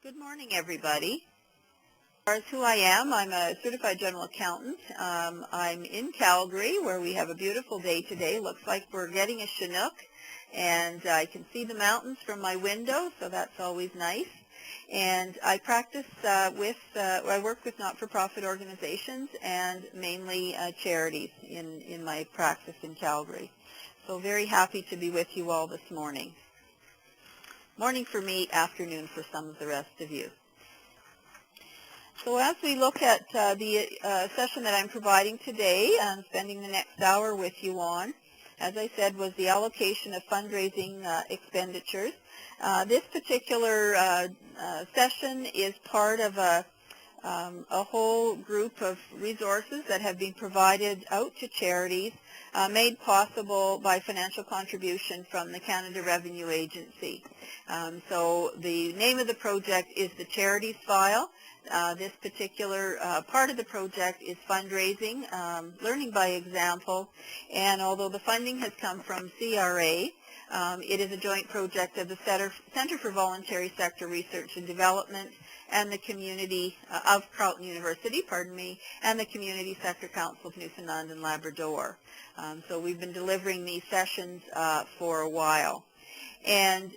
Good morning, everybody. As far as who I am, I'm a certified general accountant. I'm in Calgary, where we have a beautiful day today. Looks like we're getting a Chinook, and I can see the mountains from my window, so that's always nice. And I practice I work with not-for-profit organizations and mainly charities in my practice in Calgary. So very happy to be with you all this morning. Morning for me, afternoon for some of the rest of you. So as we look at the session that I'm providing today and spending the next hour with you on, as I said, was the allocation of fundraising expenditures. This particular session is part of a whole group of resources that have been provided out to charities, made possible by financial contribution from the Canada Revenue Agency. So the name of the project is the Charities File. This particular part of the project is fundraising, learning by example, and although the funding has come from CRA, it is a joint project of the Centre for Voluntary Sector Research and Development and the community of Carleton University, and the Community Sector Council of Newfoundland and Labrador. So we've been delivering these sessions for a while. And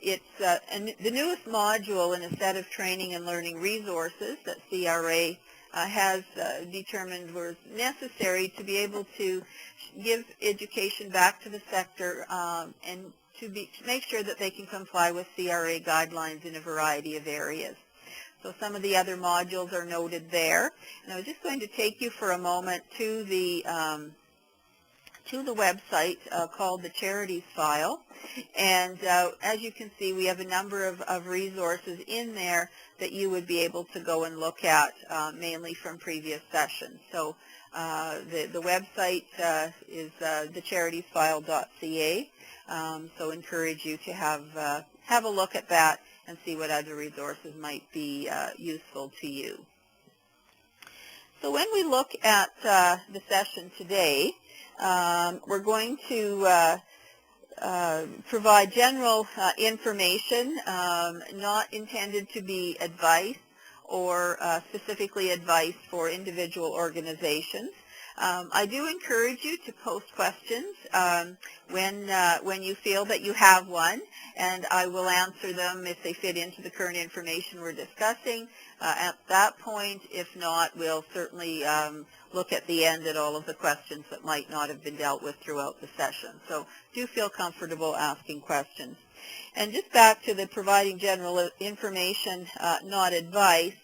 it's the newest module in a set of training and learning resources that CRA has determined was necessary to be able to give education back to the sector and to make sure that they can comply with CRA guidelines in a variety of areas. So some of the other modules are noted there. And I was just going to take you for a moment to the website called the Charities File. And as you can see, we have a number of resources in there that you would be able to go and look at, mainly from previous sessions. So the website is thecharitiesfile.ca. So encourage you to have a look at that and see what other resources might be useful to you. So when we look at the session today, we're going to provide general information, not intended to be advice or specifically advice for individual organizations. I do encourage you to post questions when you feel that you have one, and I will answer them if they fit into the current information we're discussing at that point. If not, we'll certainly look at the end at all of the questions that might not have been dealt with throughout the session. So do feel comfortable asking questions. And just back to the providing general information, not advice,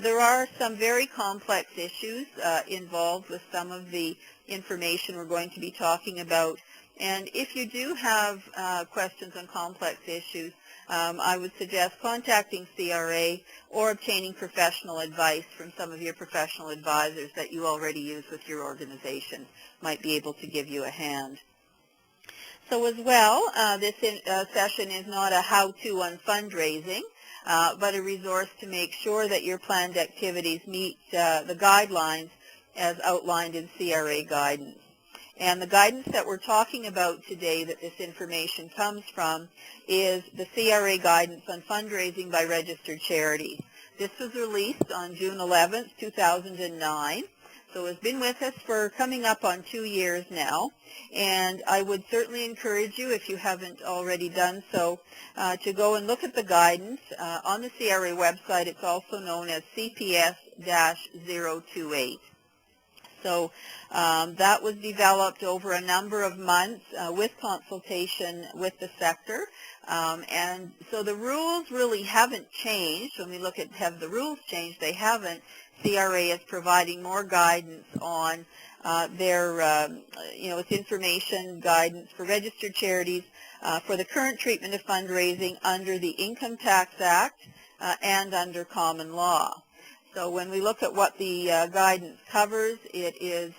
there are some very complex issues involved with some of the information we're going to be talking about. And if you do have questions on complex issues, I would suggest contacting CRA or obtaining professional advice from some of your professional advisors that you already use with your organization. Might be able to give you a hand. So as well, this session is not a how-to on fundraising, but a resource to make sure that your planned activities meet the guidelines as outlined in CRA guidance. And the guidance that we're talking about today that this information comes from is the CRA guidance on fundraising by registered charities. This was released on June 11th, 2009. So it's been with us for coming up on 2 years now. And I would certainly encourage you, if you haven't already done so, to go and look at the guidance. On the CRA website, it's also known as CPS-028. So that was developed over a number of months with consultation with the sector. And so the rules really haven't changed. When we look at have the rules changed, they haven't. CRA is providing more guidance on its information guidance for registered charities for the current treatment of fundraising under the Income Tax Act and under common law. So when we look at what the guidance covers, it is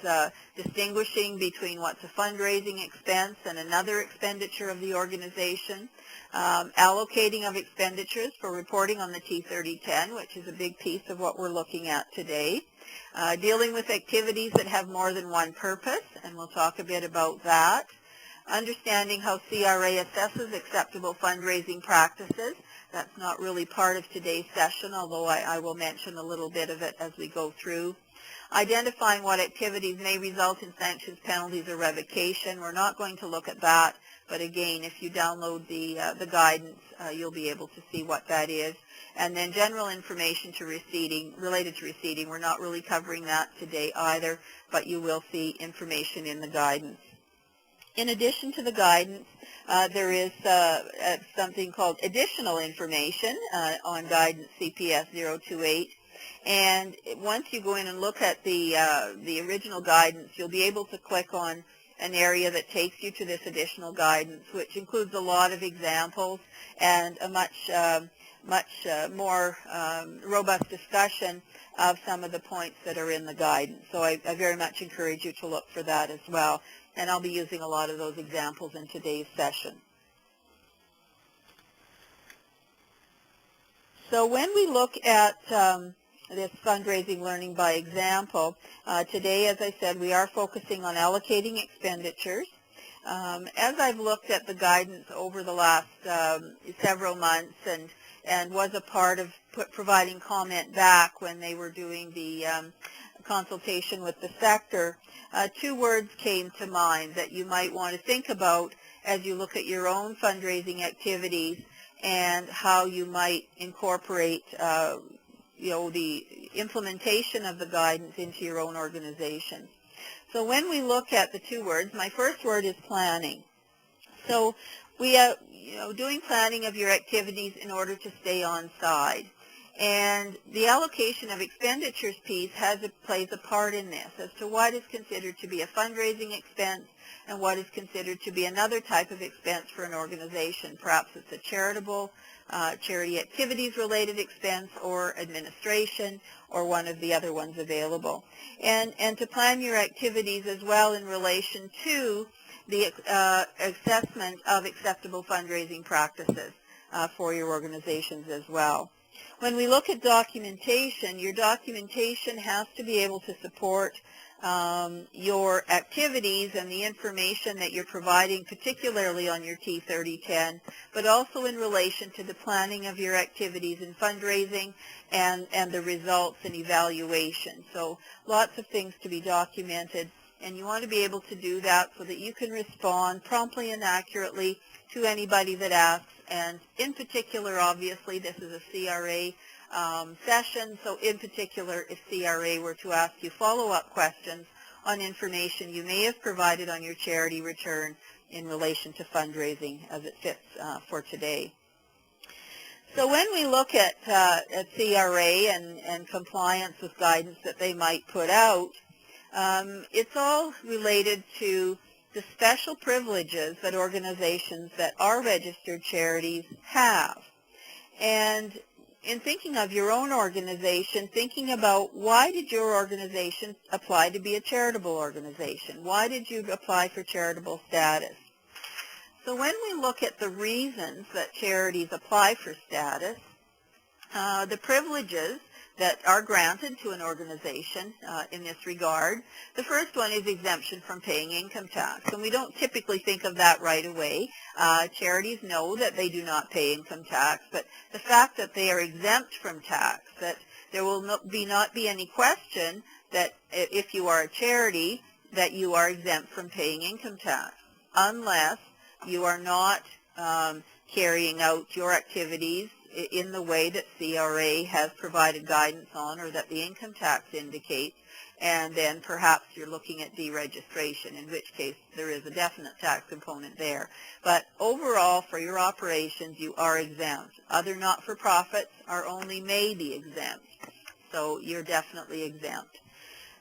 distinguishing between what's a fundraising expense and another expenditure of the organization, allocating of expenditures for reporting on the T3010, which is a big piece of what we're looking at today, dealing with activities that have more than one purpose, and we'll talk a bit about that, understanding how CRA assesses acceptable fundraising practices. That's not really part of today's session, although I will mention a little bit of it as we go through. Identifying what activities may result in sanctions, penalties, or revocation. We're not going to look at that, but again, if you download the guidance, you'll be able to see what that is. And then general information related to receipting. We're not really covering that today either, but you will see information in the guidance. In addition to the guidance, there is something called additional information on guidance CPS 028. And once you go in and look at the original guidance, you'll be able to click on an area that takes you to this additional guidance, which includes a lot of examples and a much more robust discussion of some of the points that are in the guidance. So I very much encourage you to look for that as well. And I'll be using a lot of those examples in today's session. So when we look at this fundraising learning by example, today, as I said, we are focusing on allocating expenditures. As I've looked at the guidance over the last several months and was a part of providing comment back when they were doing the consultation with the sector, two words came to mind that you might want to think about as you look at your own fundraising activities and how you might incorporate the implementation of the guidance into your own organization. So when we look at the two words, my first word is planning. So we are doing planning of your activities in order to stay on side. And the allocation of expenditures piece plays a part in this as to what is considered to be a fundraising expense and what is considered to be another type of expense for an organization. Perhaps it's a charitable, charity activities related expense or administration or one of the other ones available. And to plan your activities as well in relation to the assessment of acceptable fundraising practices for your organizations as well. When we look at documentation, your documentation has to be able to support your activities and the information that you're providing, particularly on your T3010, but also in relation to the planning of your activities in fundraising and the results and evaluation. So lots of things to be documented, and you want to be able to do that so that you can respond promptly and accurately to anybody that asks. And in particular, obviously, this is a CRA session, so in particular, if CRA were to ask you follow-up questions on information you may have provided on your charity return in relation to fundraising as it fits for today. So when we look at CRA and compliance with guidance that they might put out, it's all related to the special privileges that organizations that are registered charities have. And in thinking of your own organization, thinking about why did your organization apply to be a charitable organization? Why did you apply for charitable status? So when we look at the reasons that charities apply for status, the privileges that are granted to an organization in this regard. The first one is exemption from paying income tax, and we don't typically think of that right away. Charities know that they do not pay income tax, but the fact that they are exempt from tax, that there will not be any question that if you are a charity, that you are exempt from paying income tax, unless you are not carrying out your activities in the way that CRA has provided guidance on or that the income tax indicates, and then perhaps you're looking at deregistration, in which case there is a definite tax component there. But overall, for your operations, you are exempt. Other not-for-profits are only may be exempt, so you're definitely exempt.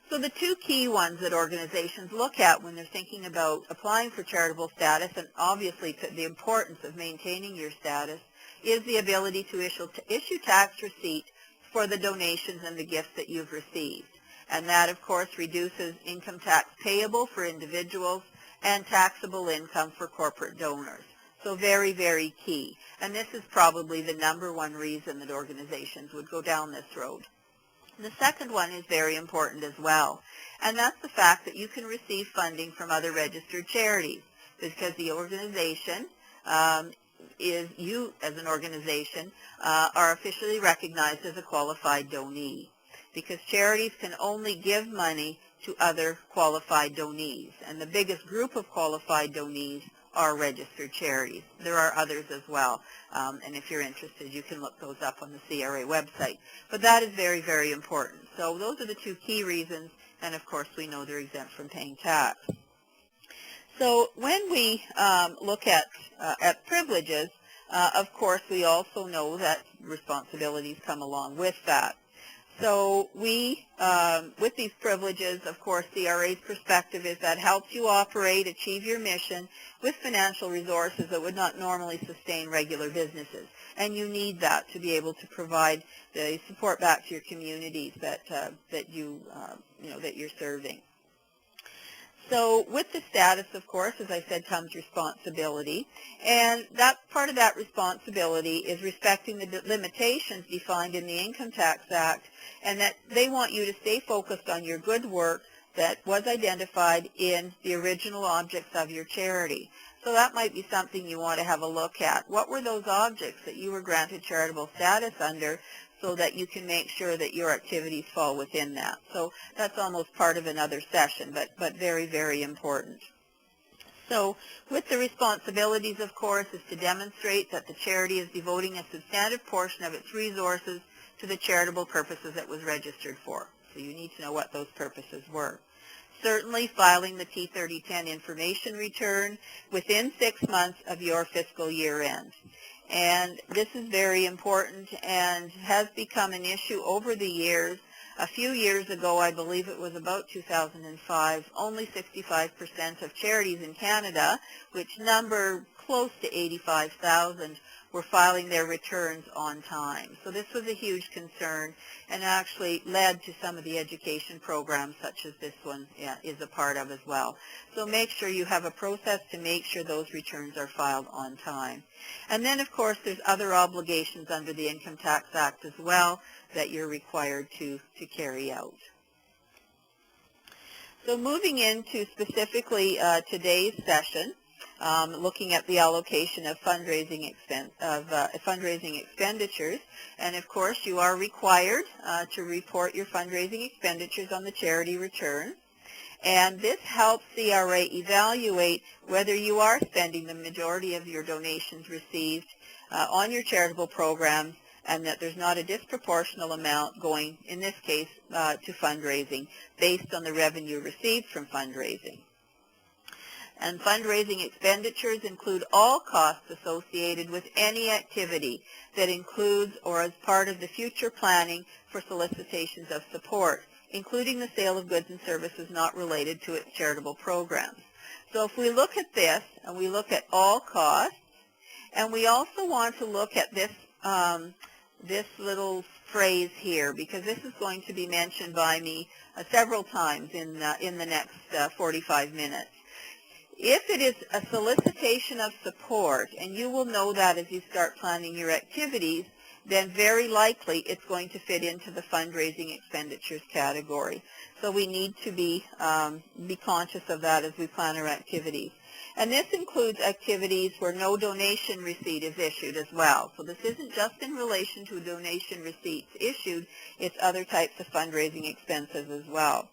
So the two key ones that organizations look at when they're thinking about applying for charitable status, and obviously the importance of maintaining your status, is the ability to issue tax receipt for the donations and the gifts that you've received. And that, of course, reduces income tax payable for individuals and taxable income for corporate donors. So very, very key. And this is probably the number one reason that organizations would go down this road. The second one is very important as well, and that's the fact that you can receive funding from other registered charities. because the organization is, you as an organization are officially recognized as a qualified donee, because charities can only give money to other qualified donees, and the biggest group of qualified donees are registered charities. There are others as well, and if you're interested, you can look those up on the CRA website. But that is very, very important. So those are the two key reasons, and of course we know they're exempt from paying tax. So when we look at privileges, of course we also know that responsibilities come along with that. So we, with these privileges, of course, CRA's perspective is that helps you operate, achieve your mission with financial resources that would not normally sustain regular businesses. And you need that to be able to provide the support back to your communities that you're serving. So with the status, of course, as I said, comes responsibility, and that part of that responsibility is respecting the limitations defined in the Income Tax Act, and that they want you to stay focused on your good work that was identified in the original objects of your charity. So that might be something you want to have a look at. What were those objects that you were granted charitable status under, so that you can make sure that your activities fall within that. So that's almost part of another session, but very, very important. So with the responsibilities, of course, is to demonstrate that the charity is devoting a substantive portion of its resources to the charitable purposes it was registered for. So you need to know what those purposes were. Certainly filing the T3010 information return within 6 months of your fiscal year end. And this is very important and has become an issue over the years. A few years ago, I believe it was about 2005, only 65% of charities in Canada, which number close to 85,000, were filing their returns on time. So this was a huge concern and actually led to some of the education programs such as this one is a part of as well. So make sure you have a process to make sure those returns are filed on time. And then, of course, there's other obligations under the Income Tax Act as well that you're required to carry out. So moving into specifically today's session, looking at the allocation of fundraising expenditures, and of course you are required to report your fundraising expenditures on the charity return, and this helps CRA evaluate whether you are spending the majority of your donations received on your charitable programs, and that there's not a disproportional amount going, in this case, to fundraising based on the revenue received from fundraising. And fundraising expenditures include all costs associated with any activity that includes or is part of the future planning for solicitations of support, including the sale of goods and services not related to its charitable programs. So if we look at this, and we look at all costs, and we also want to look at this, this little phrase here, because this is going to be mentioned by me several times in the next 45 minutes. If it is a solicitation of support, and you will know that as you start planning your activities, then very likely it's going to fit into the fundraising expenditures category. So we need to be conscious of that as we plan our activities. And this includes activities where no donation receipt is issued as well. So this isn't just in relation to donation receipts issued, it's other types of fundraising expenses as well.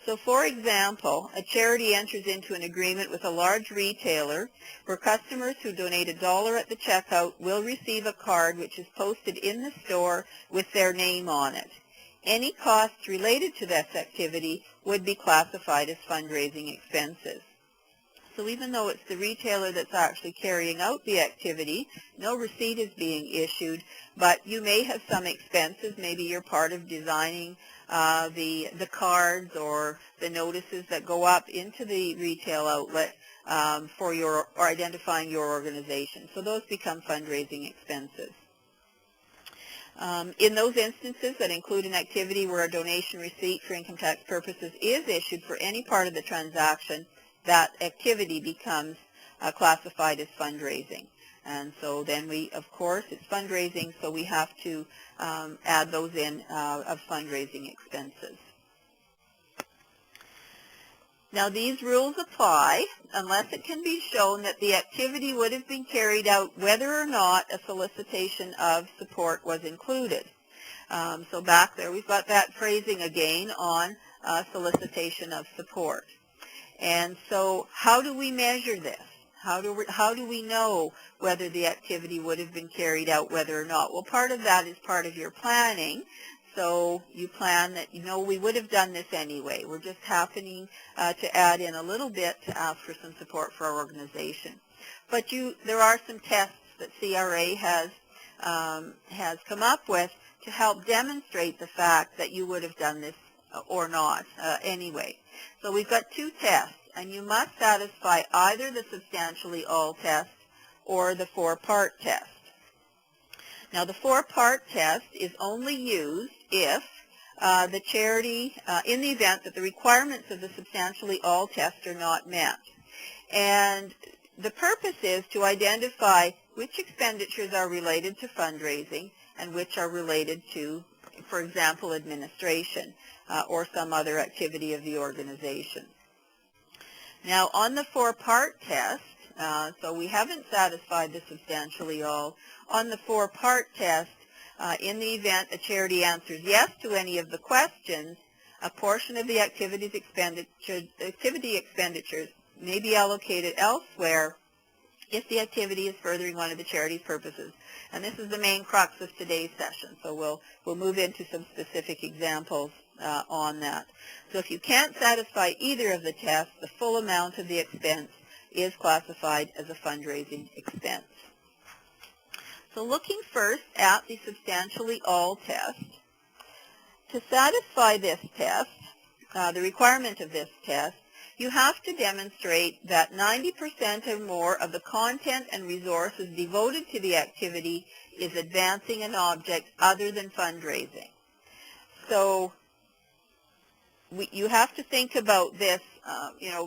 So for example, a charity enters into an agreement with a large retailer where customers who donate $1 at the checkout will receive a card which is posted in the store with their name on it. Any costs related to this activity would be classified as fundraising expenses. So even though it's the retailer that's actually carrying out the activity, no receipt is being issued, but you may have some expenses. Maybe you're part of designing the cards or the notices that go up into the retail outlet for your, or identifying your organization. So those become fundraising expenses. In those instances that include an activity where a donation receipt for income tax purposes is issued for any part of the transaction, that activity becomes classified as fundraising. And so then we, of course, it's fundraising, so we have to add those in of fundraising expenses. Now these rules apply unless it can be shown that the activity would have been carried out whether or not a solicitation of support was included. So back there we've got that phrasing again on solicitation of support. And so how do we measure this? How do we know whether the activity would have been carried out whether or not? Well, part of that is part of your planning. So you plan that, we would have done this anyway. We're just happening to add in a little bit to ask for some support for our organization. But there are some tests that CRA has come up with to help demonstrate the fact that you would have done this or not anyway. So we've got two tests, and you must satisfy either the substantially all test or the four-part test. Now the four-part test is only used if the charity, in the event that the requirements of the substantially all test are not met. And the purpose is to identify which expenditures are related to fundraising and which are related to, for example, administration or some other activity of the organization. Now on the four-part test, so we haven't satisfied the substantially all. On the four-part test, in the event a charity answers yes to any of the questions, a portion of the activity expenditures may be allocated elsewhere if the activity is furthering one of the charity's purposes. And this is the main crux of today's session, so we'll move into some specific examples on that. So if you can't satisfy either of the tests, the full amount of the expense is classified as a fundraising expense. So looking first at the substantially all test, to satisfy this test, the requirement of this test, you have to demonstrate that 90% or more of the content and resources devoted to the activity is advancing an object other than fundraising. So you have to think about this,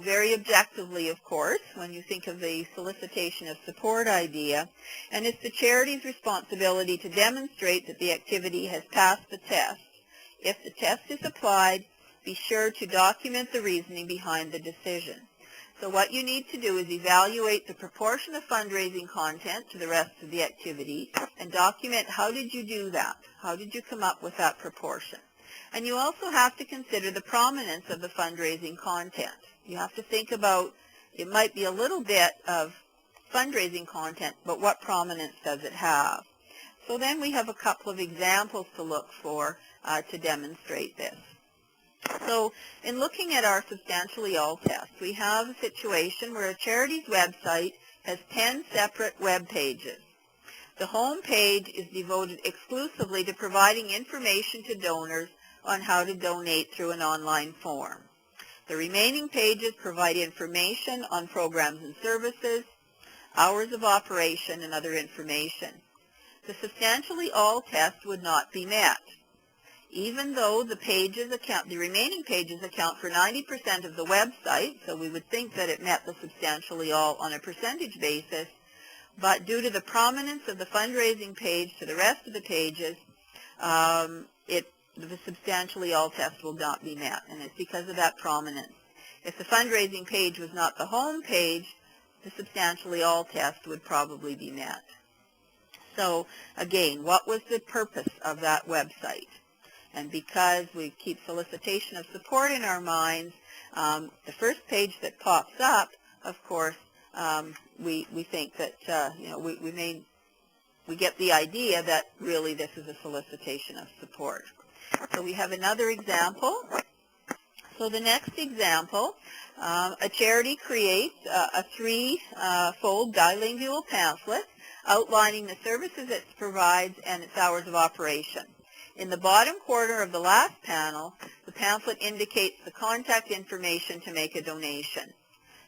very objectively, of course, when you think of the solicitation of support idea. And it's the charity's responsibility to demonstrate that the activity has passed the test. If the test is applied, be sure to document the reasoning behind the decision. So what you need to do is evaluate the proportion of fundraising content to the rest of the activity and document how did you do that? How did you come up with that proportion? And you also have to consider the prominence of the fundraising content. You have to think about, it might be a little bit of fundraising content, but what prominence does it have? So then we have a couple of examples to look for to demonstrate this. So in looking at our substantially all test, we have a situation where a charity's website has 10 separate web pages. The home page is devoted exclusively to providing information to donors on how to donate through an online form. The remaining pages provide information on programs and services, hours of operation, and other information. The substantially all test would not be met. Even though the remaining pages account for 90% of the website, so we would think that it met the substantially all on a percentage basis, but due to the prominence of the fundraising page to the rest of the pages, the substantially all test will not be met, and it's because of that prominence. If the fundraising page was not the home page, the substantially all test would probably be met. So again, what was the purpose of that website? And because we keep solicitation of support in our minds, the first page that pops up, of course, we think that we get the idea that really this is a solicitation of support. So we have another example. So the next example, a charity creates a three-fold bilingual pamphlet outlining the services it provides and its hours of operation. In the bottom corner of the last panel, the pamphlet indicates the contact information to make a donation.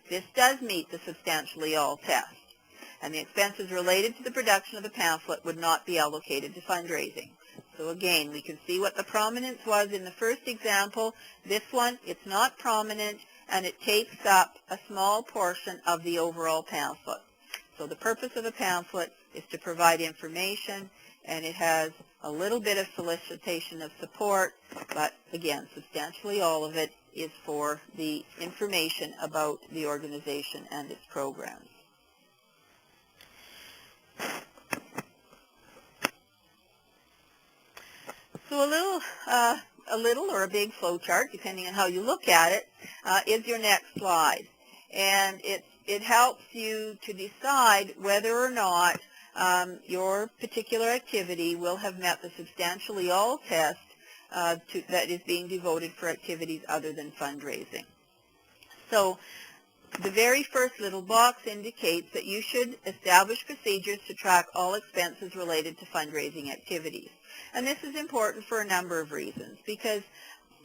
This does meet the substantially all test, and the expenses related to the production of the pamphlet would not be allocated to fundraising. So again, we can see what the prominence was in the first example. This one, it's not prominent, and it takes up a small portion of the overall pamphlet. So the purpose of a pamphlet is to provide information, and it has a little bit of solicitation of support, but again, substantially all of it is for the information about the organization and its programs. So a little or a big flow chart, depending on how you look at it, is your next slide. And it helps you to decide whether or not your particular activity will have met the substantially all test that is being devoted for activities other than fundraising. So the very first little box indicates that you should establish procedures to track all expenses related to fundraising activities. And this is important for a number of reasons, because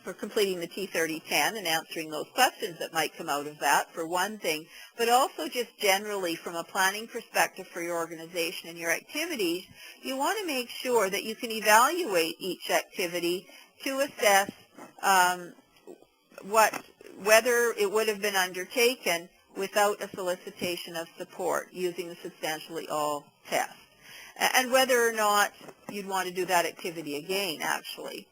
for completing the T3010 and answering those questions that might come out of that, for one thing, but also just generally from a planning perspective for your organization and your activities, you want to make sure that you can evaluate each activity to assess whether it would have been undertaken without a solicitation of support using the substantially all test, and whether or not you'd want to do that activity again, actually.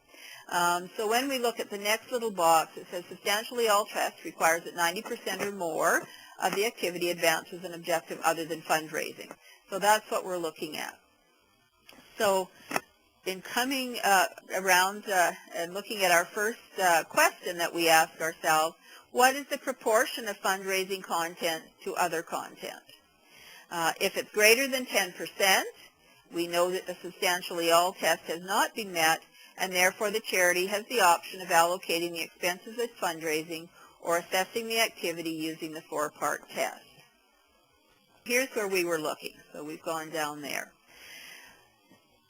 So when we look at the next little box, it says substantially all test requires that 90% or more of the activity advances an objective other than fundraising. So that's what we're looking at. So in coming around and looking at our first question that we ask ourselves, what is the proportion of fundraising content to other content? If it's greater than 10%, we know that the substantially all test has not been met, and therefore the charity has the option of allocating the expenses of fundraising or assessing the activity using the four-part test. Here's where we were looking, so we've gone down there.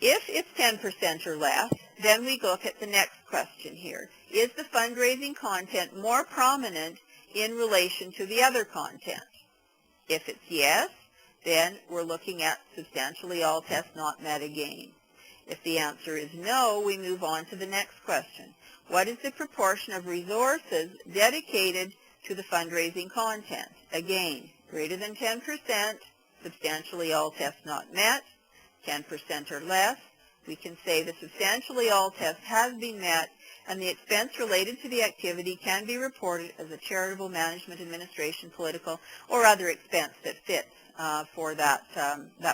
If it's 10% or less, then we look at the next question here. Is the fundraising content more prominent in relation to the other content? If it's yes, then we're looking at substantially all test not met again. If the answer is no, we move on to the next question. What is the proportion of resources dedicated to the fundraising content? Again, greater than 10%, substantially all test not met. 10% or less, we can say the substantially all test has been met, and the expense related to the activity can be reported as a charitable, management, administration, political, or other expense that fits for that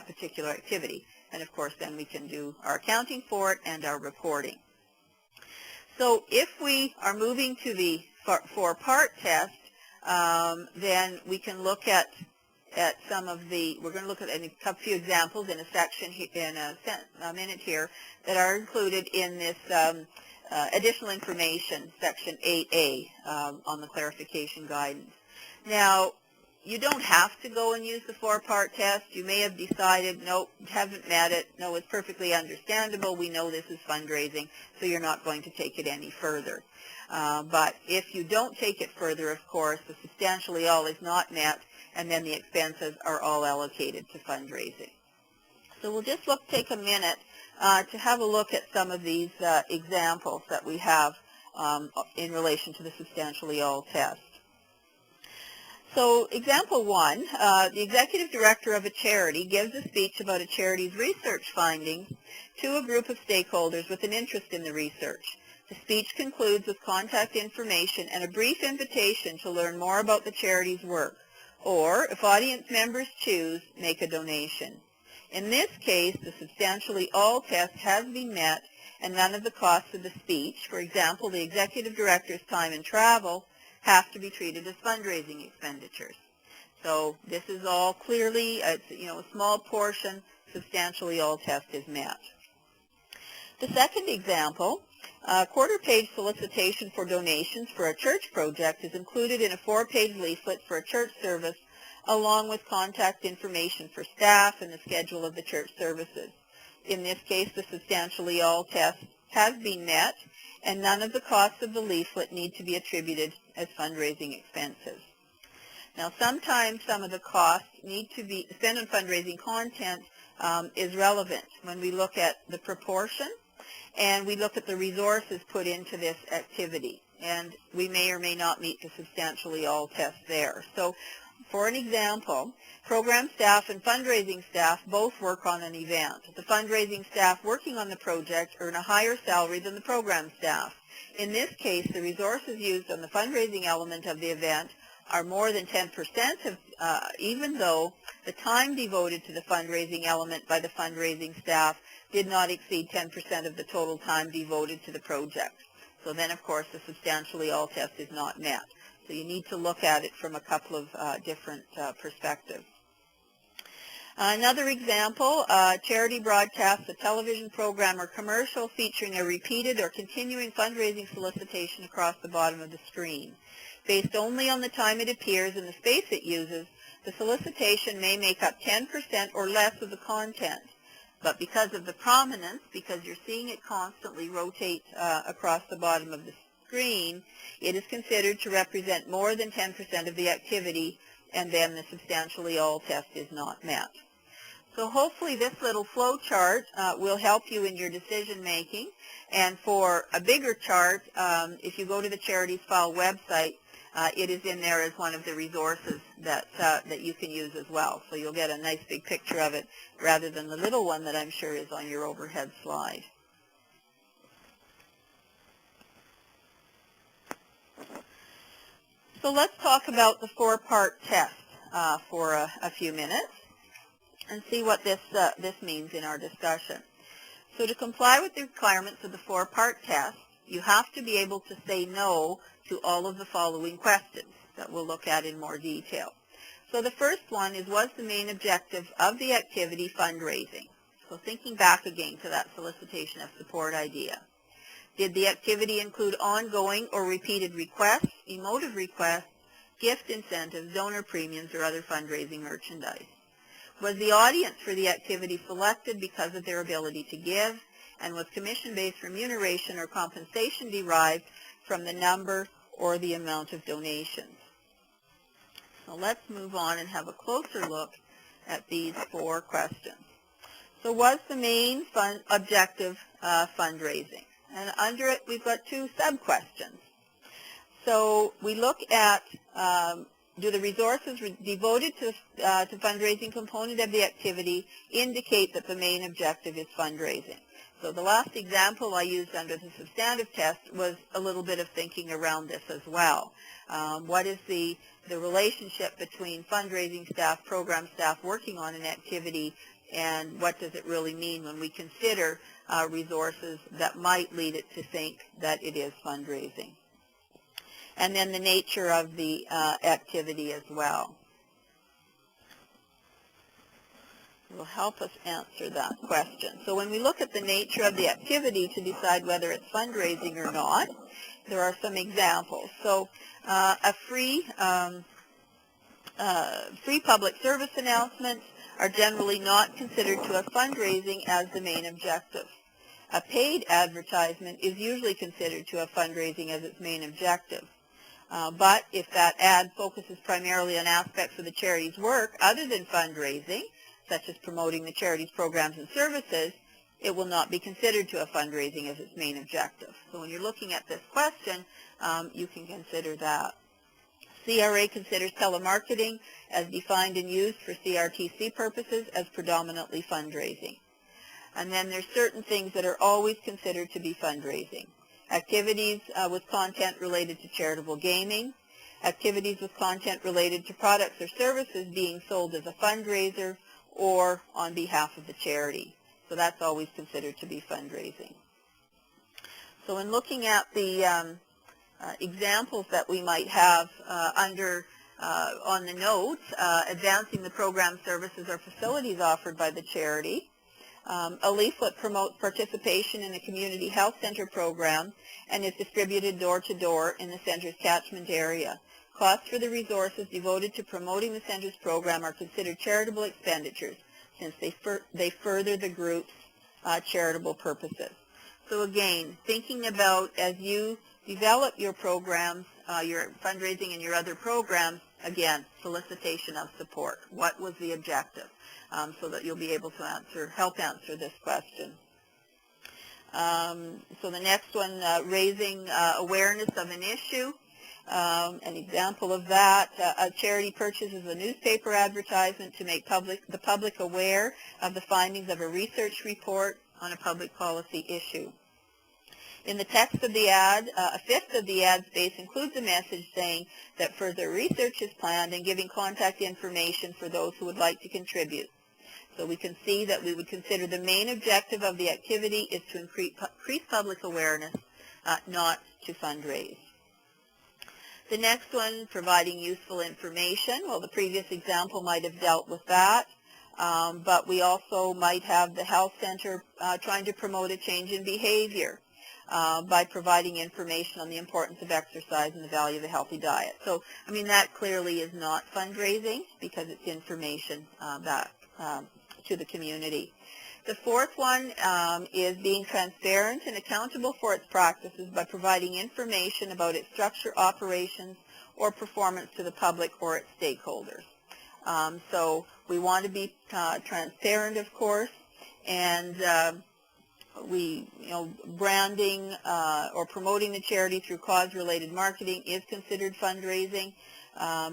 particular activity. And of course, then we can do our accounting for it and our reporting. So if we are moving to the four-part test, then we can look at some of the, we're going to look at a few examples in a section, in a minute here, that are included in this additional information, section 8A, on the clarification guidance. Now, you don't have to go and use the four-part test. You may have decided, nope, haven't met it. No, it's perfectly understandable. We know this is fundraising, so you're not going to take it any further. But if you don't take it further, of course, the substantially all is not met, and then the expenses are all allocated to fundraising. So we'll just take a minute to have a look at some of these examples that we have in relation to the substantially all test. So example 1, the executive director of a charity gives a speech about a charity's research findings to a group of stakeholders with an interest in the research. The speech concludes with contact information and a brief invitation to learn more about the charity's work, or, if audience members choose, make a donation. In this case, the substantially all test has been met, and none of the costs of the speech, for example, the executive director's time and travel, have to be treated as fundraising expenditures. So this is all clearly, a small portion, substantially all test is met. The second example, a quarter-page solicitation for donations for a church project is included in a 4-page leaflet for a church service, along with contact information for staff and the schedule of the church services. In this case, the substantially all test has been met, and none of the costs of the leaflet need to be attributed as fundraising expenses. Now, sometimes some of the costs need to be spent on fundraising content is relevant when we look at the proportion and we look at the resources put into this activity, and we may or may not meet the substantially all test there. So, for an example, program staff and fundraising staff both work on an event. The fundraising staff working on the project earn a higher salary than the program staff. In this case, the resources used on the fundraising element of the event are more than 10% of, even though the time devoted to the fundraising element by the fundraising staff did not exceed 10% of the total time devoted to the project. So then, of course, the substantially all test is not met. So you need to look at it from a couple of different perspectives. Another example, charity broadcasts a television program or commercial featuring a repeated or continuing fundraising solicitation across the bottom of the screen. Based only on the time it appears and the space it uses, the solicitation may make up 10% or less of the content. But because of the prominence, because you're seeing it constantly rotate across the bottom of the screen, it is considered to represent more than 10% of the activity, and then the substantially all test is not met. So hopefully this little flow chart will help you in your decision making. And for a bigger chart, if you go to the Charities File website, it is in there as one of the resources that you can use as well. So you'll get a nice big picture of it rather than the little one that I'm sure is on your overhead slide. So let's talk about the four-part test for a few minutes and see what this means in our discussion. So to comply with the requirements of the four-part test, you have to be able to say no to all of the following questions that we'll look at in more detail. So the first one is, was the main objective of the activity fundraising? So thinking back again to that solicitation of support idea. Did the activity include ongoing or repeated requests, emotive requests, gift incentives, donor premiums, or other fundraising merchandise? Was the audience for the activity selected because of their ability to give, and was commission-based remuneration or compensation derived from the number or the amount of donations? So let's move on and have a closer look at these four questions. So was the main objective fundraising? And under it, we've got two sub-questions. So we look at, do the resources devoted to fundraising component of the activity indicate that the main objective is fundraising? So the last example I used under the substantive test was a little bit of thinking around this as well. What is the relationship between fundraising staff, program staff working on an activity, and what does it really mean when we consider resources that might lead it to think that it is fundraising? And then the nature of the activity as well will help us answer that question. So when we look at the nature of the activity to decide whether it's fundraising or not, there are some examples. So a free public service announcements are generally not considered to have fundraising as the main objective. A paid advertisement is usually considered to have fundraising as its main objective. But if that ad focuses primarily on aspects of the charity's work other than fundraising, such as promoting the charity's programs and services, it will not be considered to have fundraising as its main objective. So when you're looking at this question, you can consider that. CRA considers telemarketing as defined and used for CRTC purposes as predominantly fundraising. And then there's certain things that are always considered to be fundraising. Activities with content related to charitable gaming, activities with content related to products or services being sold as a fundraiser or on behalf of the charity. So that's always considered to be fundraising. So in looking at the examples that we might have on the notes, advancing the program services or facilities offered by the charity. A leaflet promotes participation in a community health center program and is distributed door-to-door in the center's catchment area. Costs for the resources devoted to promoting the center's program are considered charitable expenditures since they further the group's charitable purposes. So again, thinking about as you develop your programs, your fundraising and your other programs, again, solicitation of support. What was the objective? So that you'll be able to help answer this question. So the next one, raising awareness of an issue. An example of that, a charity purchases a newspaper advertisement to make the public aware of the findings of a research report on a public policy issue. In the text of the ad, a fifth of the ad space includes a message saying that further research is planned and giving contact information for those who would like to contribute. So we can see that we would consider the main objective of the activity is to increase public awareness, not to fundraise. The next one, providing useful information. Well, the previous example might have dealt with that, but we also might have the health center trying to promote a change in behavior by providing information on the importance of exercise and the value of a healthy diet. So, I mean, that clearly is not fundraising because it's information back to the community. The fourth one is being transparent and accountable for its practices by providing information about its structure, operations, or performance to the public or its stakeholders. So we want to be transparent, of course, and branding or promoting the charity through cause-related marketing is considered fundraising.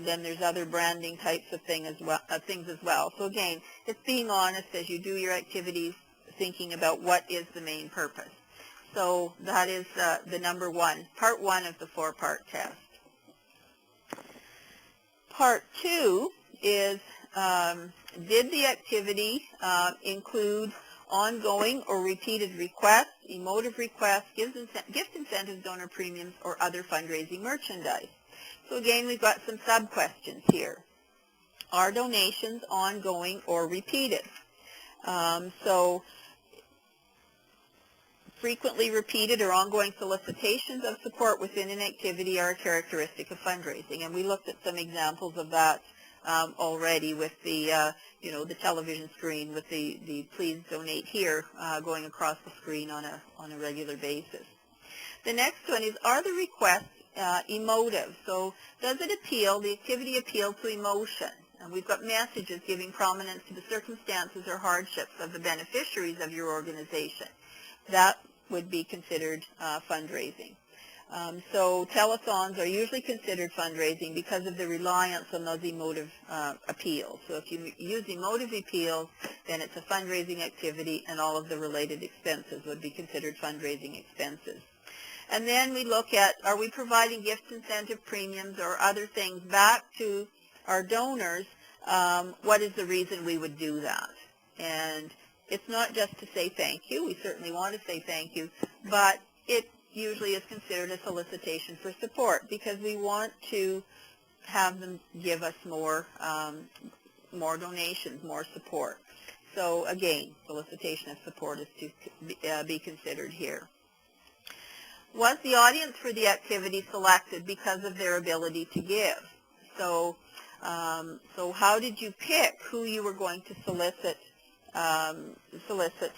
Then there's other branding types of things as well. So again, it's being honest as you do your activities, thinking about what is the main purpose. So that is the number one, part one of the four-part test. Part two is, did the activity include ongoing or repeated requests, emotive requests, gift incentives, donor premiums, or other fundraising merchandise? So again, we've got some sub-questions here. Are donations ongoing or repeated? So frequently repeated or ongoing solicitations of support within an activity are a characteristic of fundraising. And we looked at some examples of that already with the, the television screen with the please donate here going across the screen on a regular basis. The next one is, are the requests emotive? So does it appeal, the activity appeal to emotion? And we've got messages giving prominence to the circumstances or hardships of the beneficiaries of your organization. That would be considered fundraising. So telethons are usually considered fundraising because of the reliance on those emotive appeals. So if you use emotive appeals, then it's a fundraising activity, and all of the related expenses would be considered fundraising expenses. And then we look at, are we providing gift incentive premiums or other things back to our donors? What is the reason we would do that? And it's not just to say thank you. We certainly want to say thank you, but it usually is considered a solicitation for support because we want to have them give us more donations, more support. So again, solicitation of support is to be considered here. Was the audience for the activity selected because of their ability to give? So how did you pick who you were going to solicit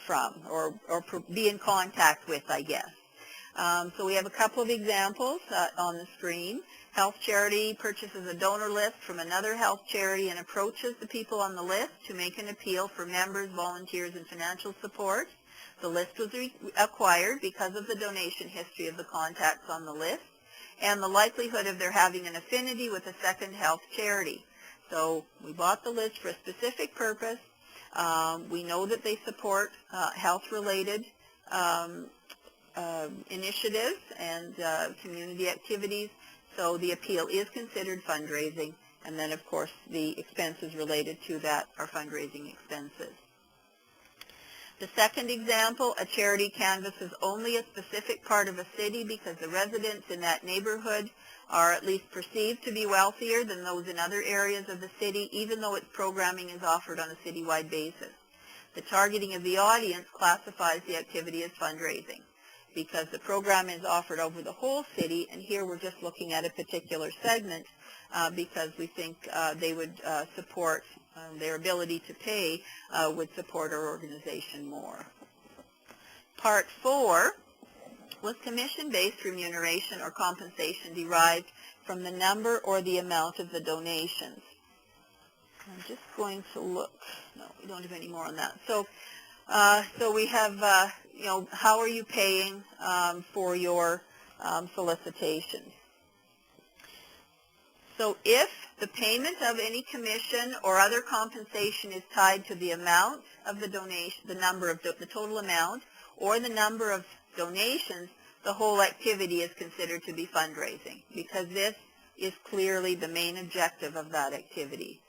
from or be in contact with, I guess? So we have a couple of examples on the screen. Health charity purchases a donor list from another health charity and approaches the people on the list to make an appeal for members, volunteers, and financial support. The list was acquired because of the donation history of the contacts on the list and the likelihood of their having an affinity with a second health charity. So we bought the list for a specific purpose. We know that they support health-related initiatives and community activities, so the appeal is considered fundraising, and then of course the expenses related to that are fundraising expenses. The second example, a charity canvasses only a specific part of a city because the residents in that neighborhood are at least perceived to be wealthier than those in other areas of the city, even though its programming is offered on a citywide basis. The targeting of the audience classifies the activity as fundraising because the program is offered over the whole city, and here we're just looking at a particular segment because we think they would support their ability to pay would support our organization more. Part 4 was commission-based remuneration or compensation derived from the number or the amount of the donations. I'm just going to look. No, we don't have any more on that. So we have, how are you paying for your solicitations? So if the payment of any commission or other compensation is tied to the amount of the donation, the total amount, or the number of donations, the whole activity is considered to be fundraising, because this is clearly the main objective of that activity.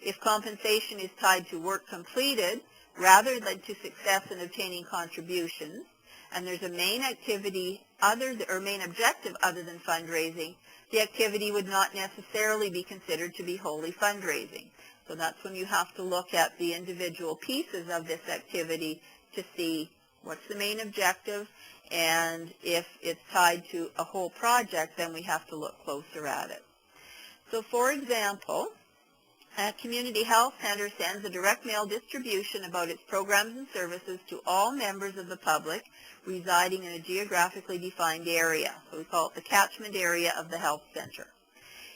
If compensation is tied to work completed rather than to success in obtaining contributions, and there's a main activity main objective other than fundraising, the activity would not necessarily be considered to be wholly fundraising. So that's when you have to look at the individual pieces of this activity to see what's the main objective, and if it's tied to a whole project, then we have to look closer at it. So for example, a community health center sends a direct mail distribution about its programs and services to all members of the public residing in a geographically defined area. So we call it the catchment area of the health center.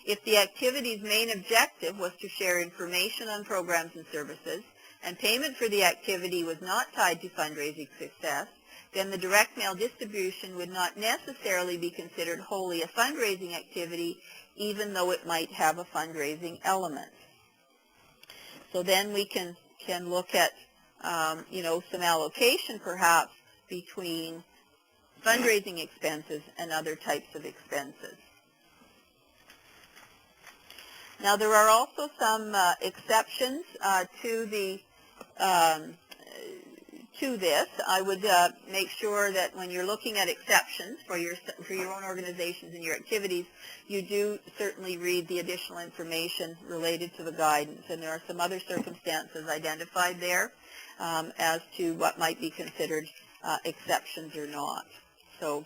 If the activity's main objective was to share information on programs and services, and payment for the activity was not tied to fundraising success, then the direct mail distribution would not necessarily be considered wholly a fundraising activity, even though it might have a fundraising element. So then we can look at, some allocation perhaps between fundraising expenses and other types of expenses. Now there are also some exceptions to this. I would make sure that when you're looking at exceptions for your own organizations and your activities, you do certainly read the additional information related to the guidance. And there are some other circumstances identified there as to what might be considered exceptions or not. So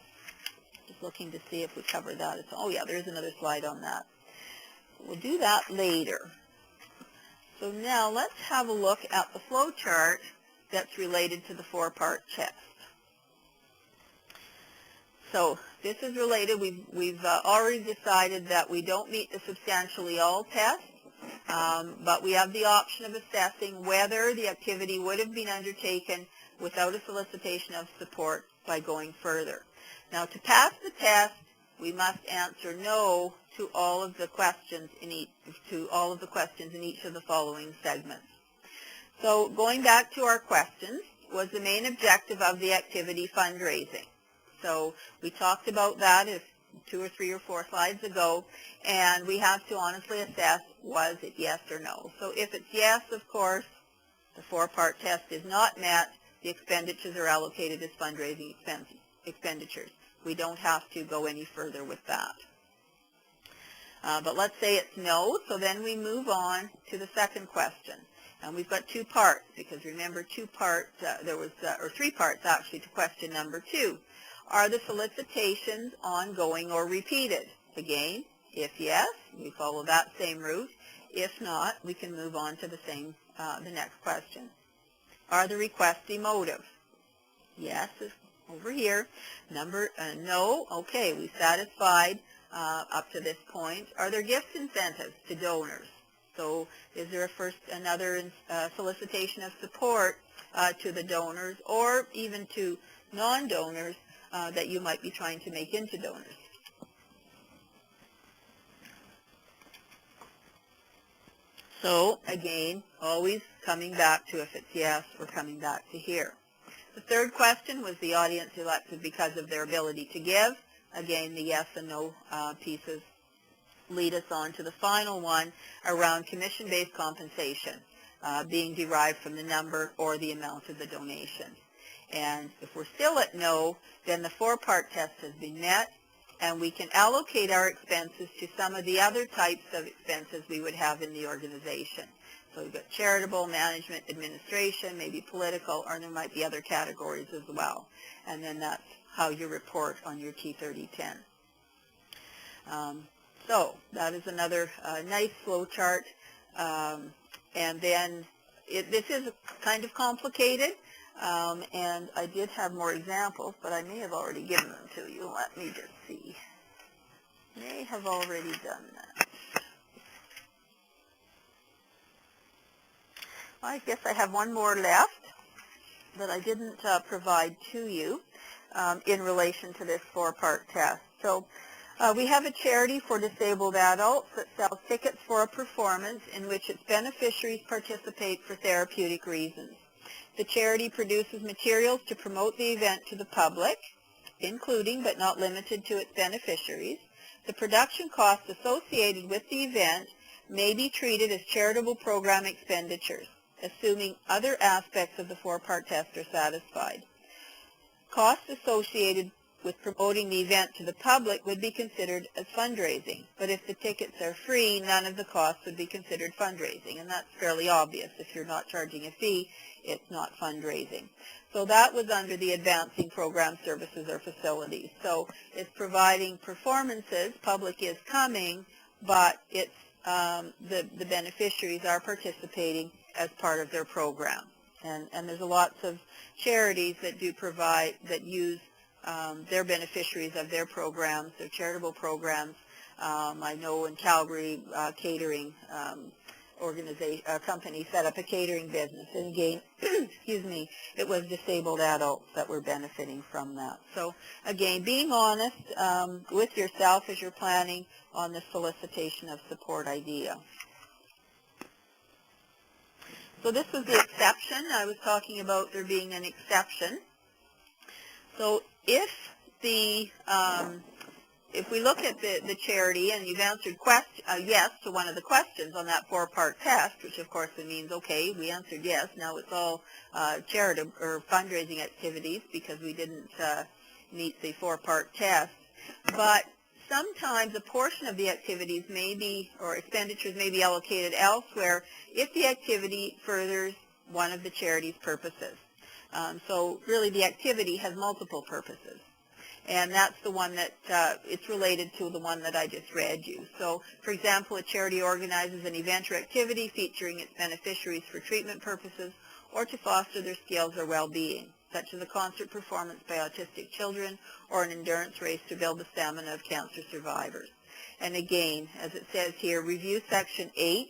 just looking to see if we cover that. Oh yeah, there is another slide on that. We'll do that later. So now let's have a look at the flow chart that's related to the four-part test. So this is related. We've already decided that we don't meet the substantially all test, but we have the option of assessing whether the activity would have been undertaken without a solicitation of support by going further. Now, to pass the test, we must answer no to all of the questions in each of the following segments. So going back to our questions, was the main objective of the activity fundraising? So we talked about that 2 or 3 or 4 slides ago, and we have to honestly assess, was it yes or no? So if it's yes, of course, the 4-part test is not met, the expenditures are allocated as fundraising expenditures. We don't have to go any further with that. But let's say it's no, so then we move on to the second question. And we've got 2 parts, because remember 3 parts actually to question number 2. Are the solicitations ongoing or repeated? Again, if yes, we follow that same route. If not, we can move on to the next question. Are the requests emotive? Yes, is over here. No, okay, we satisfied up to this point. Are there gift incentives to donors? So is there another solicitation of support to the donors, or even to non-donors that you might be trying to make into donors? So again, always coming back to if it's yes, we're coming back to here. The third question was the audience elected because of their ability to give. Again, the yes and no pieces lead us on to the final one around commission-based compensation being derived from the number or the amount of the donation. And if we're still at no, then the 4-part test has been met, and we can allocate our expenses to some of the other types of expenses we would have in the organization. So we've got charitable, management, administration, maybe political, or there might be other categories as well. And then that's how you report on your T3010. So that is another nice flow chart. And then this is kind of complicated, and I did have more examples, but I may have already given them to you. Let me just see. May have already done that. I guess I have one more left that I didn't provide to you in relation to this 4-part test. So we have a charity for disabled adults that sells tickets for a performance in which its beneficiaries participate for therapeutic reasons. The charity produces materials to promote the event to the public. including but not limited to its beneficiaries. The production costs associated with the event may be treated as charitable program expenditures, assuming other aspects of the four-part test are satisfied. Costs associated with promoting the event to the public would be considered as fundraising, but if the tickets are free, none of the costs would be considered fundraising, and that's fairly obvious. If you're not charging a fee, it's not fundraising. So that was under the advancing program services or facilities. So it's providing performances, public is coming, but it's the beneficiaries are participating as part of their program. And there's lots of charities that do provide, that use their beneficiaries of their programs, their charitable programs. I know in Calgary, catering company set up a catering business, and again, excuse me, it was disabled adults that were benefiting from that. So again, being honest with yourself as you're planning on the solicitation of support idea. So this was the exception. I was talking about there being an exception. So if we look at the charity and you've answered yes to one of the questions on that four-part test, which of course it means, okay, we answered yes, now it's all charitable or fundraising activities because we didn't meet the four-part test. But sometimes a portion of the activities may be, or expenditures may be allocated elsewhere if the activity furthers one of the charity's purposes. So really the activity has multiple purposes. And that's the one that it's related to the one that I just read you. So, for example, a charity organizes an event or activity featuring its beneficiaries for treatment purposes or to foster their skills or well-being, such as a concert performance by autistic children or an endurance race to build the stamina of cancer survivors. And again, as it says here, review Section 8.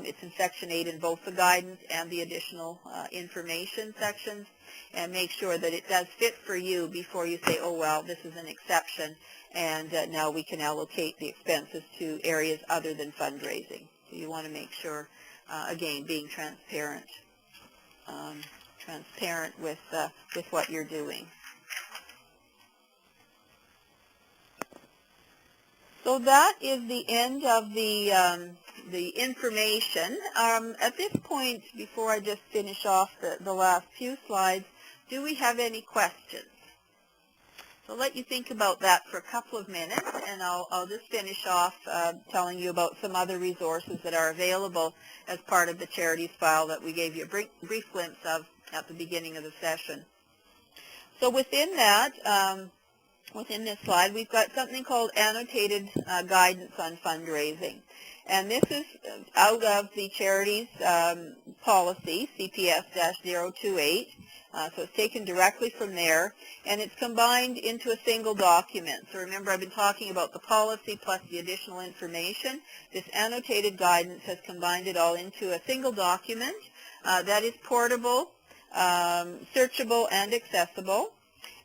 It's in Section 8 in both the guidance and the additional information sections, and make sure that it does fit for you before you say, oh, well, this is an exception, and now we can allocate the expenses to areas other than fundraising. So you want to make sure, again, being transparent with what you're doing. So that is the end of the information. At this point, before I just finish off the last few slides, do we have any questions? So I'll let you think about that for a couple of minutes, and I'll just finish off telling you about some other resources that are available as part of the charities file that we gave you a brief glimpse of at the beginning of the session. So within that, within this slide, we've got something called Annotated Guidance on Fundraising. And this is out of the charities policy, CPS-028. So it's taken directly from there, and it's combined into a single document. So remember, I've been talking about the policy plus the additional information. This annotated guidance has combined it all into a single document that is portable, searchable, and accessible.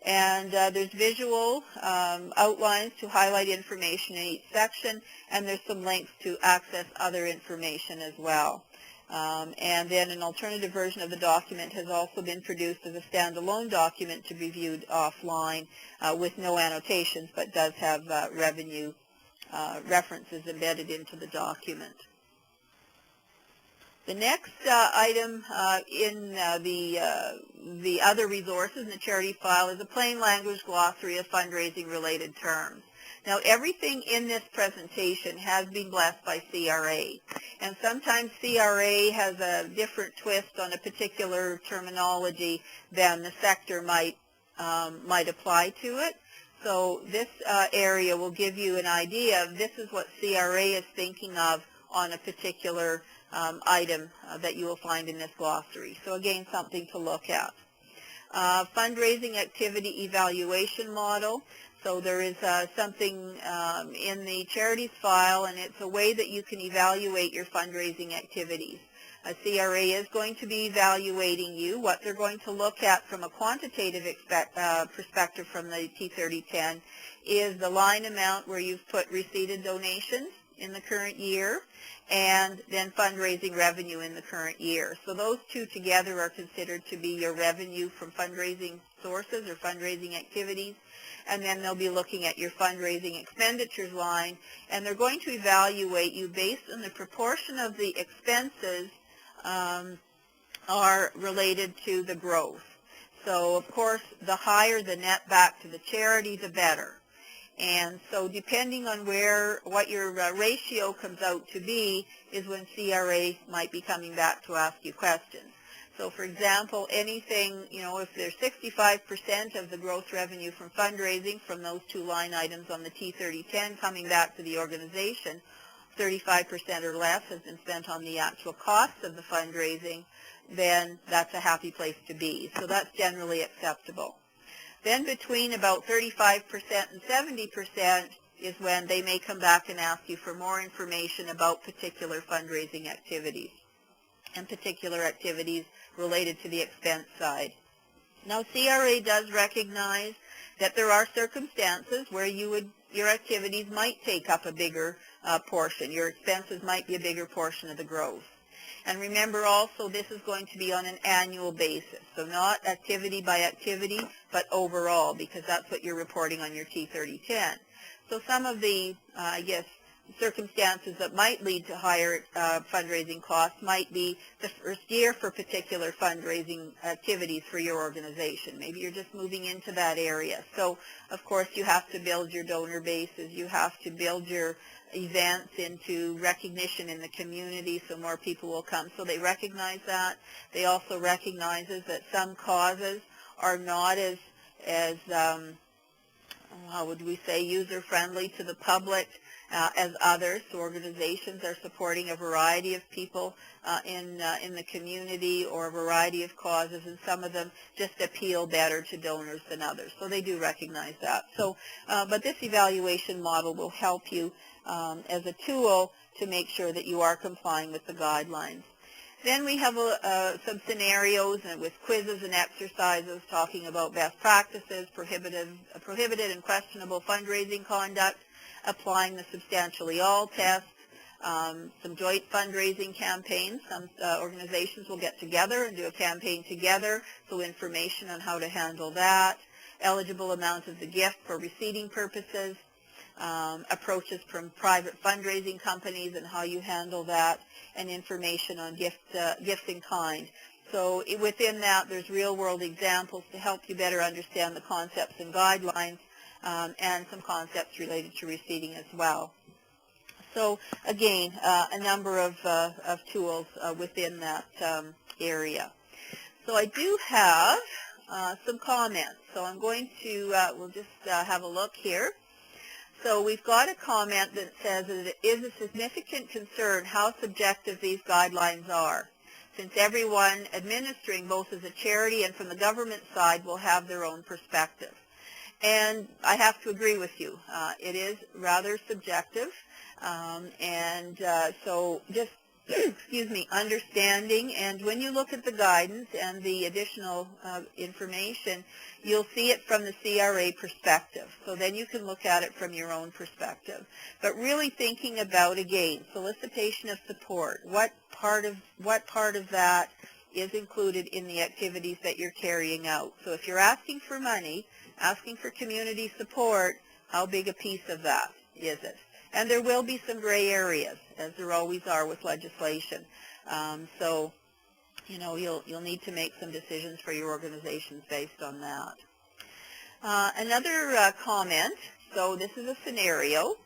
And there's visual outlines to highlight information in each section, and there's some links to access other information as well. And then an alternative version of the document has also been produced as a standalone document to be viewed offline with no annotations, but does have revenue references embedded into the document. The next item in the other resources in the charity file is a plain language glossary of fundraising-related terms. Now, everything in this presentation has been blessed by CRA, and sometimes CRA has a different twist on a particular terminology than the sector might apply to it. So this area will give you an idea of this is what CRA is thinking of on a particular item that you will find in this glossary. So again, something to look at. Fundraising activity evaluation model. So there is something in the charities file, and it's a way that you can evaluate your fundraising activities. CRA is going to be evaluating you. What they're going to look at from a quantitative perspective from the T3010 is the line amount where you've put receipted donations in the current year, and then fundraising revenue in the current year. So those two together are considered to be your revenue from fundraising sources or fundraising activities. And then they'll be looking at your fundraising expenditures line, and they're going to evaluate you based on the proportion of the expenses are related to the growth. So, of course, the higher the net back to the charity, the better. And so depending on what your ratio comes out to be is when CRA might be coming back to ask you questions. So, for example, anything, if there's 65% of the gross revenue from fundraising from those two line items on the T3010 coming back to the organization, 35% or less has been spent on the actual costs of the fundraising, then that's a happy place to be. So that's generally acceptable. Then between about 35% and 70% is when they may come back and ask you for more information about particular fundraising activities and particular activities related to the expense side. Now, CRA does recognize that there are circumstances where your activities might take up a bigger portion. Your expenses might be a bigger portion of the growth. And remember also, this is going to be on an annual basis, so not activity by activity, but overall, because that's what you're reporting on your T3010. So some of the, circumstances that might lead to higher fundraising costs might be the first year for particular fundraising activities for your organization. Maybe you're just moving into that area. So, of course, you have to build your donor bases. You have to build your events into recognition in the community so more people will come. So they recognize that. They also recognize that some causes are not as how would we say, user-friendly to the public as others. So organizations are supporting a variety of people in the community or a variety of causes, and some of them just appeal better to donors than others. So they do recognize that. So, but this evaluation model will help you as a tool to make sure that you are complying with the guidelines. Then we have some scenarios with quizzes and exercises talking about best practices, prohibited and questionable fundraising conduct, applying the substantially all test, some joint fundraising campaigns. Some organizations will get together and do a campaign together, so information on how to handle that, eligible amount of the gift for receipting purposes, approaches from private fundraising companies and how you handle that, and information on gifts in kind. So within that, there's real-world examples to help you better understand the concepts and guidelines, and some concepts related to receipting as well. So again, a number of tools within that area. So I do have some comments. So I'm going to, we'll just have a look here. So we've got a comment that says that it is a significant concern how subjective these guidelines are, since everyone administering, both as a charity and from the government side, will have their own perspective. And I have to agree with you. It is rather subjective, so just, excuse me, understanding, and when you look at the guidance and the additional information, you'll see it from the CRA perspective. So then you can look at it from your own perspective. But really thinking about, again, solicitation of support. What part of that is included in the activities that you're carrying out? So if you're asking for money, asking for community support, how big a piece of that is it? And there will be some gray areas, as there always are with legislation. So, you'll need to make some decisions for your organizations based on that. Another comment, so this is a scenario.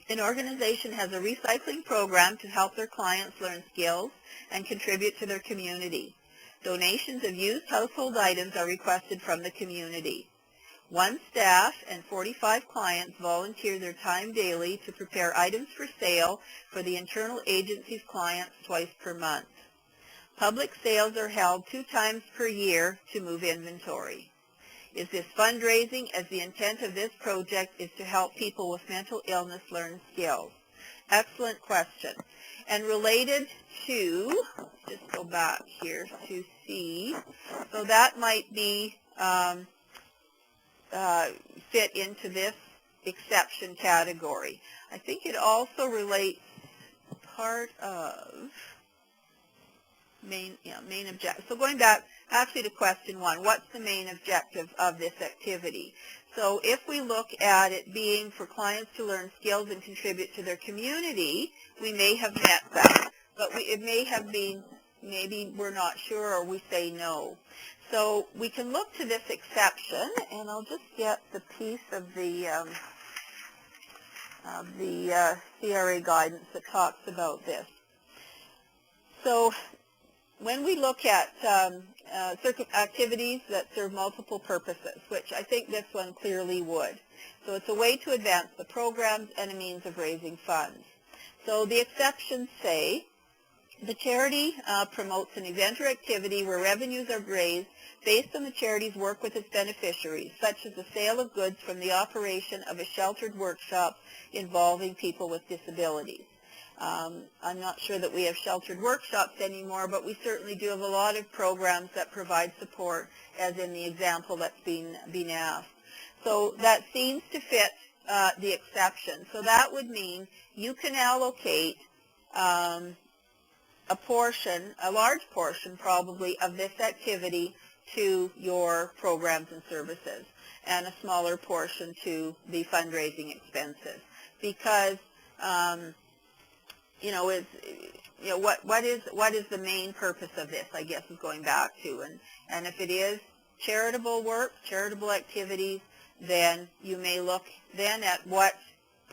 An organization has a recycling program to help their clients learn skills and contribute to their community. Donations of used household items are requested from the community. 1 staff and 45 clients volunteer their time daily to prepare items for sale for the internal agency's clients twice per month. Public sales are held 2 times per year to move inventory. Is this fundraising, as the intent of this project is to help people with mental illness learn skills? Excellent question. And related to, let's just go back here to see, so that might be fit into this exception category. I think it also relates part of main objective. So going back actually to question 1, what's the main objective of this activity? So if we look at it being for clients to learn skills and contribute to their community, we may have met that. But it may have been, maybe we're not sure, or we say no. So we can look to this exception, and I'll just get the piece of the CRA guidance that talks about this. So when we look at activities that serve multiple purposes, which I think this one clearly would. So it's a way to advance the programs and a means of raising funds. So the exceptions say the charity promotes an event or activity where revenues are raised based on the charity's work with its beneficiaries, such as the sale of goods from the operation of a sheltered workshop involving people with disabilities. I'm not sure that we have sheltered workshops anymore, but we certainly do have a lot of programs that provide support, as in the example that's been asked. So that seems to fit the exception. So that would mean you can allocate a large portion probably of this activity to your programs and services, and a smaller portion to the fundraising expenses, because what is the main purpose of this, I guess, is going back to, and if it is charitable work, charitable activities, then you may look then at what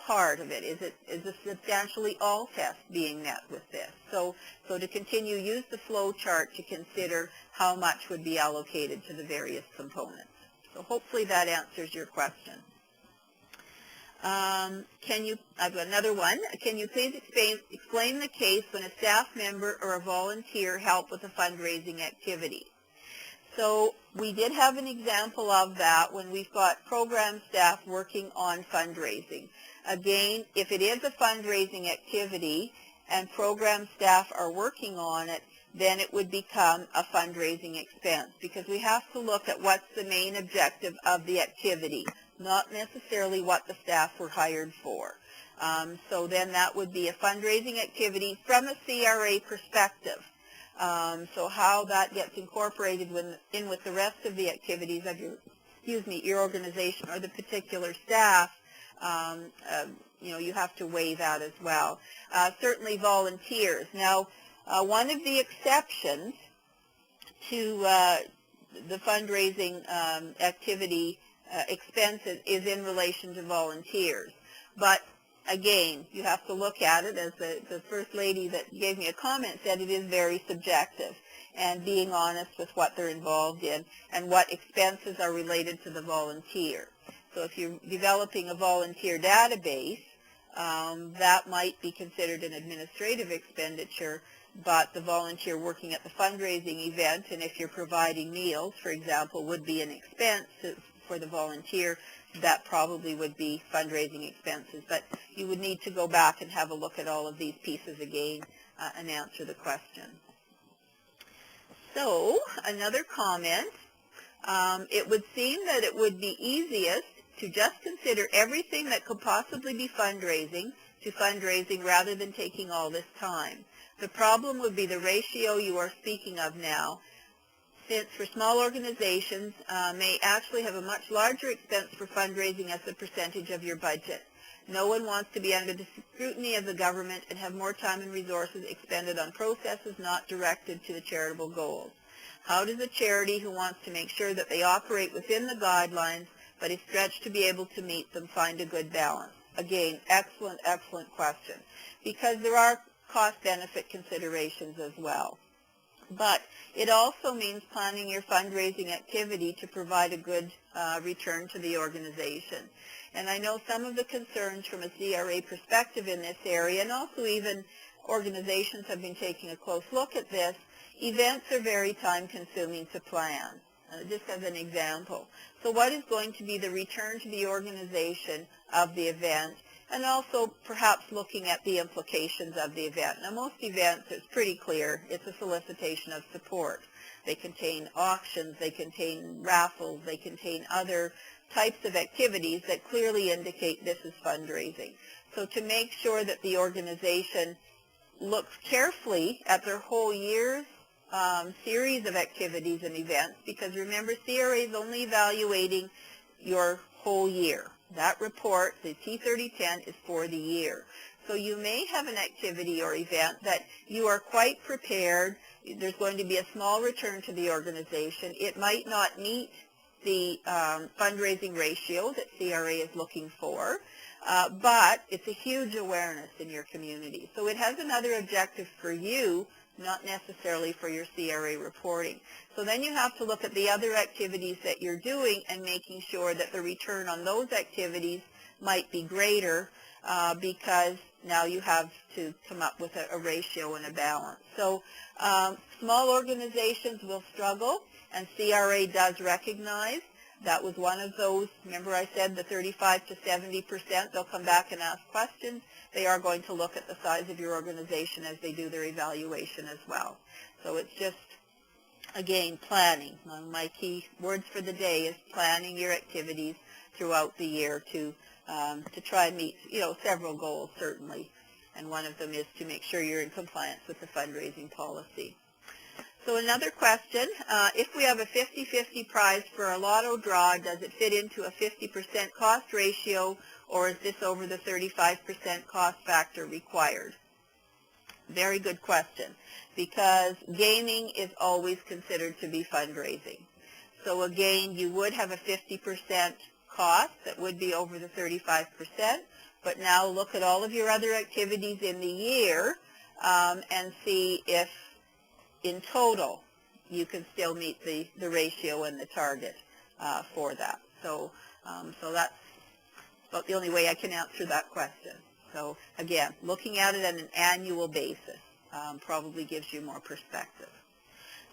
part of it. Is the substantially all test being met with this? So to continue, use the flow chart to consider how much would be allocated to the various components. So hopefully that answers your question. I've got another one. Can you please explain the case when a staff member or a volunteer help with a fundraising activity? So we did have an example of that when we've got program staff working on fundraising. Again, if it is a fundraising activity and program staff are working on it, then it would become a fundraising expense, because we have to look at what's the main objective of the activity, not necessarily what the staff were hired for. So then that would be a fundraising activity from a CRA perspective. So how that gets incorporated in with the rest of the activities of your organization or the particular staff, you have to weigh that as well. Certainly volunteers. Now, one of the exceptions to the fundraising activity expenses is in relation to volunteers. But again, you have to look at it, as the first lady that gave me a comment said, it is very subjective, and being honest with what they're involved in and what expenses are related to the volunteer. So if you're developing a volunteer database, that might be considered an administrative expenditure, but the volunteer working at the fundraising event, and if you're providing meals, for example, would be an expense for the volunteer. That probably would be fundraising expenses, but you would need to go back and have a look at all of these pieces again and answer the question. So, another comment, it would seem that it would be easiest to just consider everything that could possibly be fundraising to fundraising rather than taking all this time. The problem would be the ratio you are speaking of now, since for small organizations may actually have a much larger expense for fundraising as a percentage of your budget. No one wants to be under the scrutiny of the government and have more time and resources expended on processes not directed to the charitable goals. How does a charity who wants to make sure that they operate within the guidelines but is stretched to be able to meet them find a good balance? Again, excellent, excellent question, because there are cost-benefit considerations as well. But it also means planning your fundraising activity to provide a good return to the organization. And I know some of the concerns from a CRA perspective in this area, and also even organizations have been taking a close look at this. Events are very time-consuming to plan, just as an example. So what is going to be the return to the organization of the event? And also perhaps looking at the implications of the event. Now, most events, it's pretty clear, it's a solicitation of support. They contain auctions, they contain raffles, they contain other types of activities that clearly indicate this is fundraising. So to make sure that the organization looks carefully at their whole year's series of activities and events, because remember, CRA is only evaluating your whole year. That report, the T3010, is for the year. So you may have an activity or event that you are quite prepared. There's going to be a small return to the organization. It might not meet the fundraising ratio that CRA is looking for, but it's a huge awareness in your community. So it has another objective for you, not necessarily for your CRA reporting. So then you have to look at the other activities that you're doing and making sure that the return on those activities might be greater, because now you have to come up with a ratio and a balance. So small organizations will struggle, and CRA does recognize. That was one of those. Remember I said the 35 to 70%, they'll come back and ask questions. They are going to look at the size of your organization as they do their evaluation as well. So it's just, again, planning. One of my key words for the day is planning your activities throughout the year to try and meet, several goals, certainly. And one of them is to make sure you're in compliance with the fundraising policy. So another question, if we have a 50-50 prize for a lotto draw, does it fit into a 50% cost ratio, or is this over the 35% cost factor required? Very good question, because gaming is always considered to be fundraising. So again, you would have a 50% cost that would be over the 35%, but now look at all of your other activities in the year and see if in total you can still meet the ratio and the target for that. So that's about the only way I can answer that question. So again, looking at it on an annual basis probably gives you more perspective.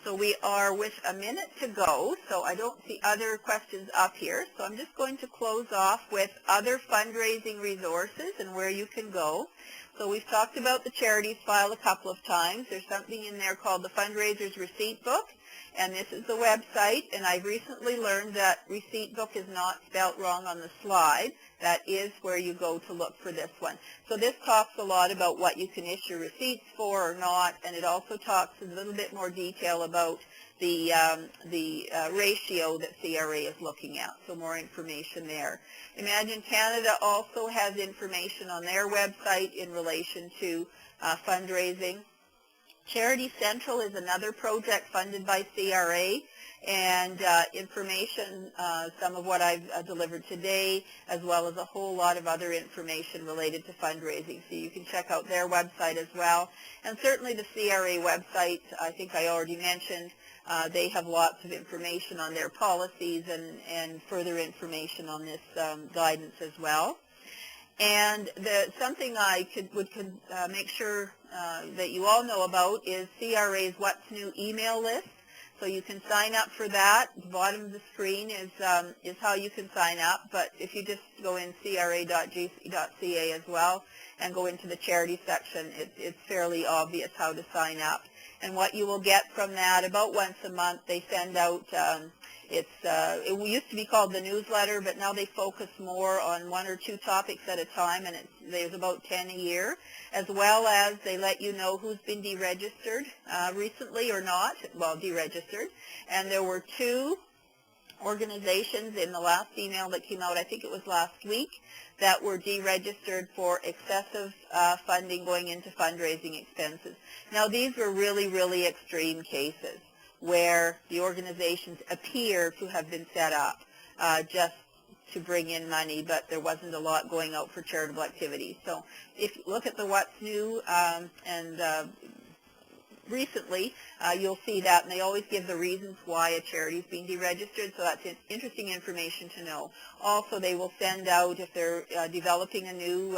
So we are with a minute to go, so I don't see other questions up here. So I'm just going to close off with other fundraising resources and where you can go. So we've talked about the charities file a couple of times. There's something in there called the Fundraiser's Receipt Book, and this is the website, and I've recently learned that receipt book is not spelt wrong on the slide. That is where you go to look for this one. So this talks a lot about what you can issue receipts for or not, and it also talks in a little bit more detail about the ratio that CRA is looking at, so more information there. Imagine Canada also has information on their website in relation to fundraising. Charity Central is another project funded by CRA, and information, some of what I've delivered today, as well as a whole lot of other information related to fundraising. So you can check out their website as well. And certainly the CRA website, I think I already mentioned, they have lots of information on their policies and further information on this guidance as well. And something I would make sure that you all know about is CRA's What's New email list. So you can sign up for that. The bottom of the screen is how you can sign up. But if you just go in cra.gc.ca as well and go into the charity section, it's fairly obvious how to sign up. And what you will get from that, about once a month, they send out, it used to be called the newsletter, but now they focus more on one or two topics at a time, and there's about 10 a year, as well as they let you know who's been deregistered recently or not, well, deregistered. And there were 2 organizations in the last email that came out, I think it was last week, that were deregistered for excessive funding going into fundraising expenses. Now, these were really, really extreme cases where the organizations appear to have been set up just to bring in money, but there wasn't a lot going out for charitable activities. So if you look at the What's New recently, you'll see that, and they always give the reasons why a charity is being deregistered, so that's interesting information to know. Also, they will send out, if they're developing a new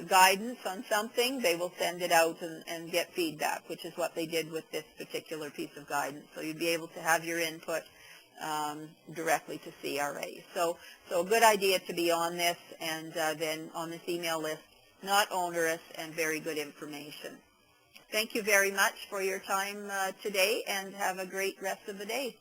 guidance on something, they will send it out and get feedback, which is what they did with this particular piece of guidance. So you'd be able to have your input directly to CRA. So a good idea to be on this, and then on this email list, not onerous and very good information. Thank you very much for your time today, and have a great rest of the day.